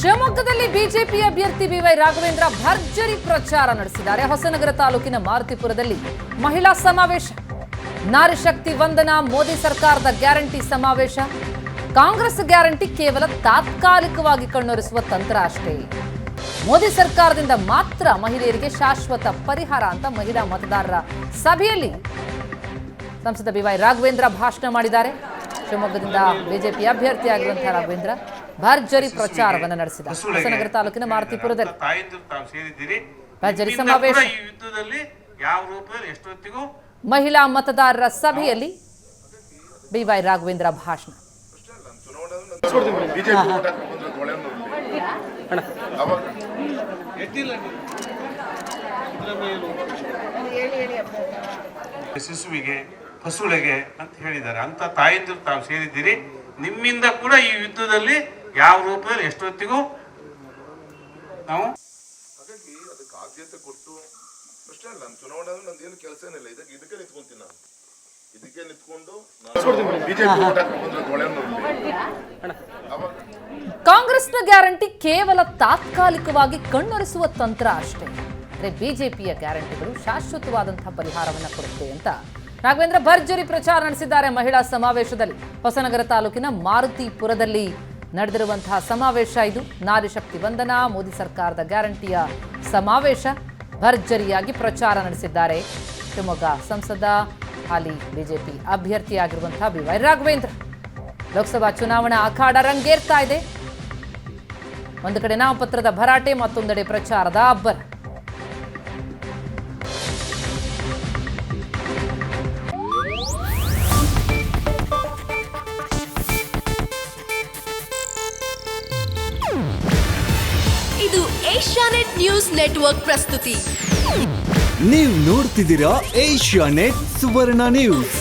ಶಿವಮೊಗ್ಗದಲ್ಲಿ ಬಿಜೆಪಿ ಅಭ್ಯರ್ಥಿ ಬಿವೈ ರಾಘವೇಂದ್ರ ಭರ್ಜರಿ ಪ್ರಚಾರ ನಡೆಸಿದ್ದಾರೆ. ಹೊಸನಗರ ತಾಲೂಕಿನ ಮಾರುತಿಪುರದಲ್ಲಿ ಮಹಿಳಾ ಸಮಾವೇಶ, ನಾರಿ ಶಕ್ತಿ ವಂದನಾ, ಮೋದಿ ಸರ್ಕಾರದ ಗ್ಯಾರಂಟಿ ಸಮಾವೇಶ. ಕಾಂಗ್ರೆಸ್ ಗ್ಯಾರಂಟಿ ಕೇವಲ ತಾತ್ಕಾಲಿಕವಾಗಿ ಕಣ್ಣೊರೆಸುವ ತಂತ್ರ ಅಷ್ಟೇ. ಮೋದಿ ಸರ್ಕಾರದಿಂದ ಮಾತ್ರ ಮಹಿಳೆಯರಿಗೆ ಶಾಶ್ವತ ಪರಿಹಾರ ಅಂತ ಮಹಿಳಾ ಮತದಾರರ ಸಭೆಯಲ್ಲಿ ಸಂಸದ ಬಿವೈ ರಾಘವೇಂದ್ರ ಭಾಷಣ ಮಾಡಿದ್ದಾರೆ. ಶಿವಮೊಗ್ಗದಿಂದ ಬಿಜೆಪಿ ಅಭ್ಯರ್ಥಿಯಾಗಿರುವಂತಹ ರಾಘವೇಂದ್ರ ಭರ್ಜರಿ ಪ್ರಚಾರವನ್ನು ನಡೆಸಿದ. ಹೊಸನಗರ ತಾಲೂಕಿನ ಮಾರುತಿಪುರದಲ್ಲಿ ಭರ್ಜರಿ ಸಮಾವೇಶ, ಮಹಿಳಾ ಮತದಾರರ ಸಭೆಯಲ್ಲಿ ಬಿವೈ ರಾಘವೇಂದ್ರ ಭಾಷಣ. ಶಿಶುವಿಗೆ ಫಸುಳೆಗೆ ಅಂತ ಹೇಳಿದ್ದಾರೆ. ಅಂತ ತಾಯಂದಿರು ತಾವು ಸೇರಿದ್ದೀರಿ. ನಿಮ್ಮಿಂದ ಕೂಡ ಈ ಯುದ್ಧದಲ್ಲಿ ಯಾವ ರೂಪದಲ್ಲಿ ಎಷ್ಟೊತ್ತಿಗೂ ನಾವು ಹಾಗಾಗಿ ಅದಕ್ಕೆ ಆದ್ಯತೆ ಕೊಟ್ಟು ಅಷ್ಟೇ ಅಲ್ಲ. ನಾನು ಚುನಾವಣೆ ನಂದು ಏನು ಕೆಲಸ ಏನಿಲ್ಲ. ಇದಕ್ಕೆ ನಿಂತ್ಕೊಂತೀನಿ ನಾನು. ಇದಕ್ಕೆ ನಿಂತ್ಕೊಂಡು ಕಾಂಗ್ರೆಸ್ನ ಗ್ಯಾರಂಟಿ ಕೇವಲ ತಾತ್ಕಾಲಿಕವಾಗಿ ಕಣ್ಣೊರೆಸುವ ತಂತ್ರ ಅಷ್ಟೇ. ಅಂದ್ರೆ ಬಿಜೆಪಿಯ ಗ್ಯಾರಂಟಿಗಳು ಶಾಶ್ವತವಾದಂತಹ ಪರಿಹಾರವನ್ನು ಕೊಡುತ್ತೆ ಅಂತ ರಾಘವೇಂದ್ರ ಭರ್ಜರಿ ಪ್ರಚಾರ ನಡೆಸಿದ್ದಾರೆ. ಮಹಿಳಾ ಸಮಾವೇಶದಲ್ಲಿ ಹೊಸನಗರ ತಾಲೂಕಿನ ಮಾರುತಿಪುರದಲ್ಲಿ ನಡೆದಿರುವಂತಹ ಸಮಾವೇಶ ಇದು. ನಾರಿ ಶಕ್ತಿ ವಂದನಾ, ಮೋದಿ ಸರ್ಕಾರದ ಗ್ಯಾರಂಟಿಯ ಸಮಾವೇಶ. ಭರ್ಜರಿಯಾಗಿ ಪ್ರಚಾರ ನಡೆಸಿದ್ದಾರೆ ಶಿವಮೊಗ್ಗ ಸಂಸದ, ಹಾಲಿ ಬಿಜೆಪಿ ಅಭ್ಯರ್ಥಿಯಾಗಿರುವಂತಹ ಬಿವೈ ರಾಘವೇಂದ್ರ. ಲೋಕಸಭಾ ಚುನಾವಣಾ ಅಖಾಡ ರಂಗೇರ್ತಾ ಇದೆ. ಒಂದು ಕಡೆ ನಾಮಪತ್ರದ ಭರಾಟೆ, ಮತ್ತೊಂದೆಡೆ ಪ್ರಚಾರದ ಅಬ್ಬರ. ಇದು ಏಷ್ಯಾನೆಟ್ ನ್ಯೂಸ್ ನೆಟ್ವರ್ಕ್ ಪ್ರಸ್ತುತಿ. ನೀವು ನೋಡ್ತಿದ್ದೀರಾ ಏಷ್ಯಾನೆಟ್ ಸುವರ್ಣ ನ್ಯೂಸ್.